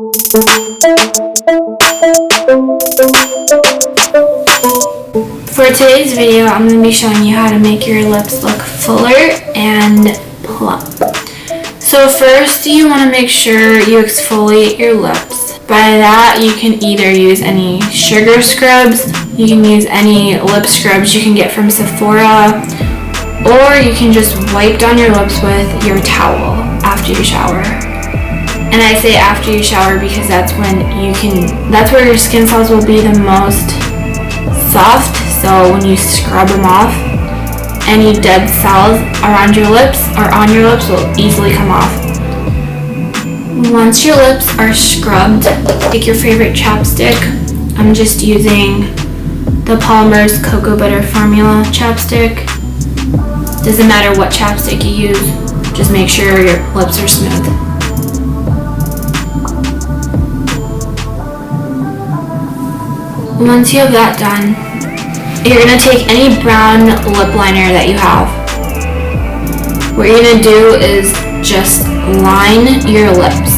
For today's video, I'm going to be showing you how to make your lips look fuller and plump. So first, you want to make sure you exfoliate your lips. By that, you can either use any sugar scrubs, you can use any lip scrubs you can get from Sephora, or you can just wipe down your lips with your towel after you shower. And I say after you shower because that's where your skin cells will be the most soft. So when you scrub them off, any dead cells around your lips or on your lips will easily come off. Once your lips are scrubbed, take your favorite chapstick. I'm just using the Palmer's Cocoa Butter Formula chapstick. Doesn't matter what chapstick you use, just make sure your lips are smooth. Once you have that done, you're going to take any brown lip liner that you have. What you're going to do is just line your lips.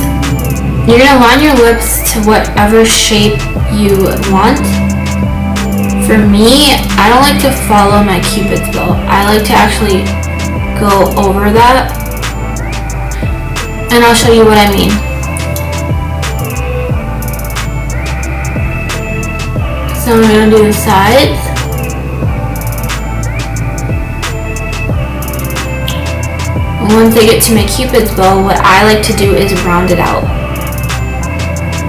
You're going to line your lips to whatever shape you want. For me, I don't like to follow my Cupid's bow. I like to actually go over that. And I'll show you what I mean. So I'm going to do the sides. Once I get to my Cupid's bow, what I like to do is round it out.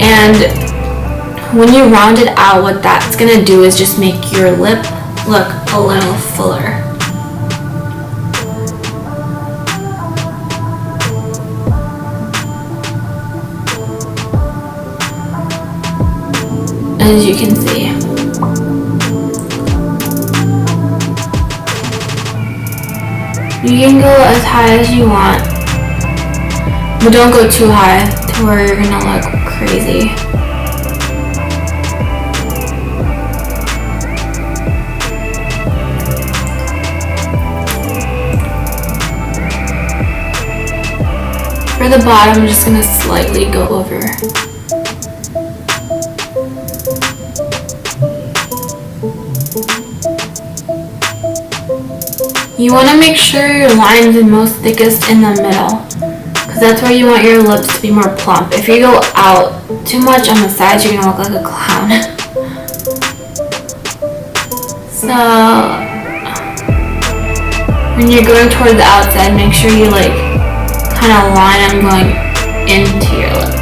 And when you round it out, what that's going to do is just make your lip look a little fuller. As you can see. You can go as high as you want, but don't go too high to where you're gonna look crazy. For the bottom, I'm just gonna slightly go over. You want to make sure your line is the most thickest in the middle, because that's where you want your lips to be more plump. If you go out too much on the sides, you're going to look like a clown. So, when you're going toward the outside, make sure you kind of line them going into your lip.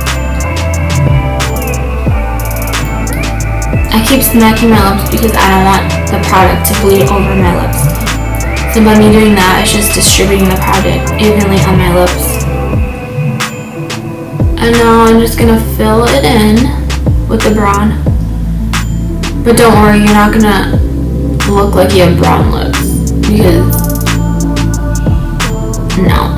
I keep smacking my lips because I don't want the product to bleed over my lips. So by me doing that, it's just distributing the product evenly on my lips. And now I'm just going to fill it in with the brown. But don't worry, you're not going to look like you have brown lips. Because, no.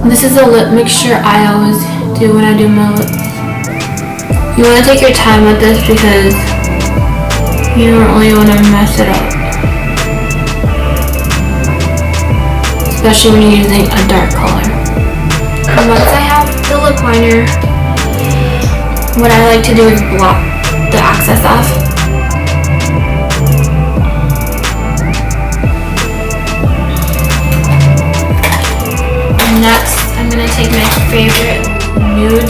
This is a lip mixture I always do when I do my lips. You want to take your time with this because you don't really want to mess it up. Especially when you're using a dark color. And once I have the lip liner, what I like to do is block the excess off. And next, I'm going to take my favorite nude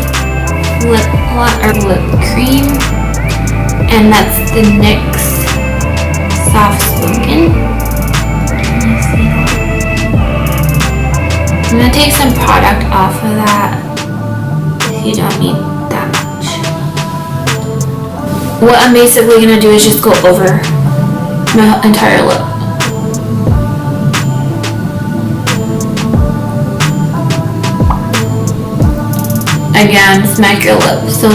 lip cream. And that's the NYX Soft Spoken. I'm going to take some product off of that. You don't need that much. What I'm basically going to do is just go over my entire lip. Again, smack your lip so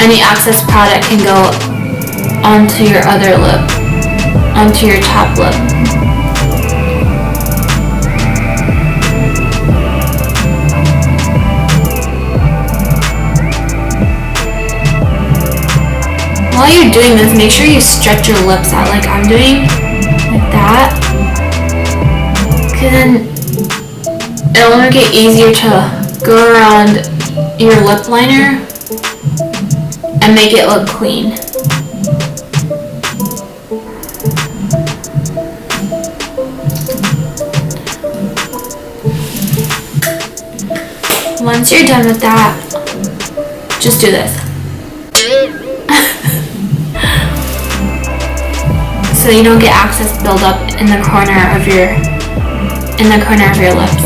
any excess product can go onto your other lip, onto your top lip. While you're doing this, make sure you stretch your lips out like I'm doing, like that. Because then it'll make it easier to go around your lip liner and make it look clean. Once you're done with that, just do this. So you don't get excess buildup in the corner of your lips.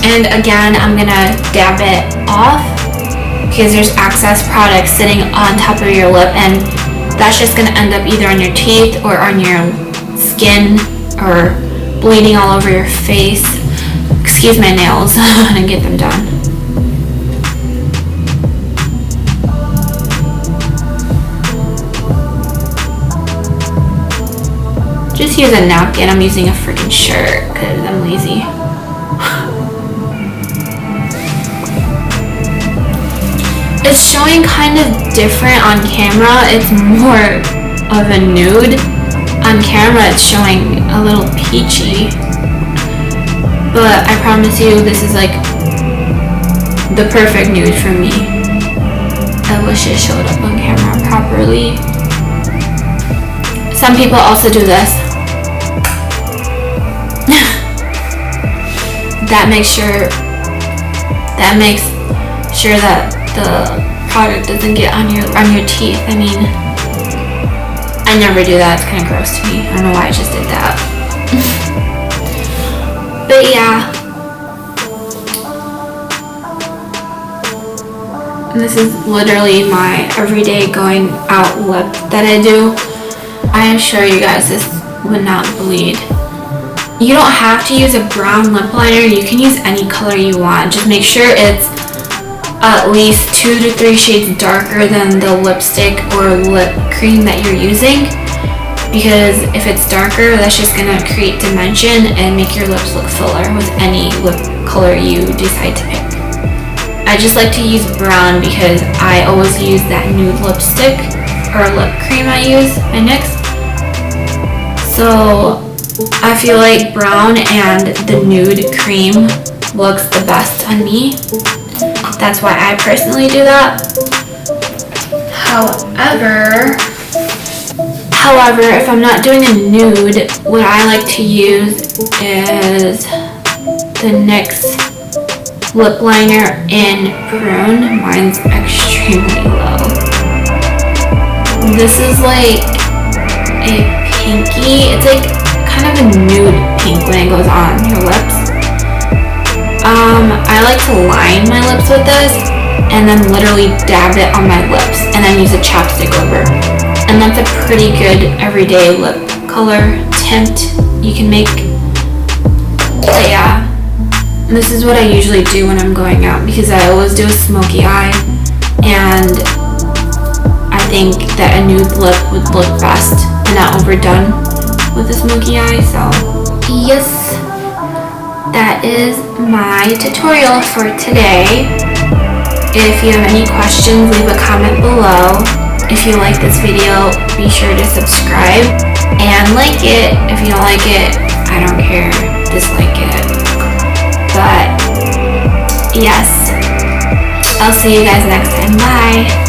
And again, I'm gonna dab it off because there's excess product sitting on top of your lip, and that's just gonna end up either on your teeth or on your skin or bleeding all over your face. Excuse my nails. I'm gonna get them done. Just use a napkin. I'm using a freaking shirt because I'm lazy. It's showing kind of different on camera. It's more of a nude. On camera it's showing a little peachy. But I promise you this is like the perfect nude for me. I wish it showed up on camera properly. Some people also do this. That makes sure that the product doesn't get on your teeth. I mean, I never do that. It's kind of gross to me. I don't know why I just did that. But yeah, this is literally my everyday going out lip that I do. I assure you guys this would not bleed. You don't have to use a brown lip liner. You can use any color you want. Just make sure it's at least 2 to 3 shades darker than the lipstick or lip cream that you're using. Because if it's darker, that's just gonna create dimension and make your lips look fuller with any lip color you decide to pick. I just like to use brown because I always use that nude lipstick or lip cream I mix. So I feel like brown and the nude cream looks the best on me. That's why I personally do that. However, if I'm not doing a nude, what I like to use is the NYX lip liner in Prune. Mine's extremely low. This is like a pinky. It's like kind of a nude pink when it goes on your lips. I like to line my lips with this and then literally dab it on my lips and then use a chapstick over. And that's a pretty good everyday lip color tint you can make. But yeah, this is what I usually do when I'm going out because I always do a smoky eye, and I think that a nude lip would look best and not overdone with a smoky eye. So yes, that is my tutorial for today. If you have any questions, leave a comment below. If you like this video, be sure to subscribe and like it. If you don't like it, I don't care. Dislike it. But yes, I'll see you guys next time. Bye.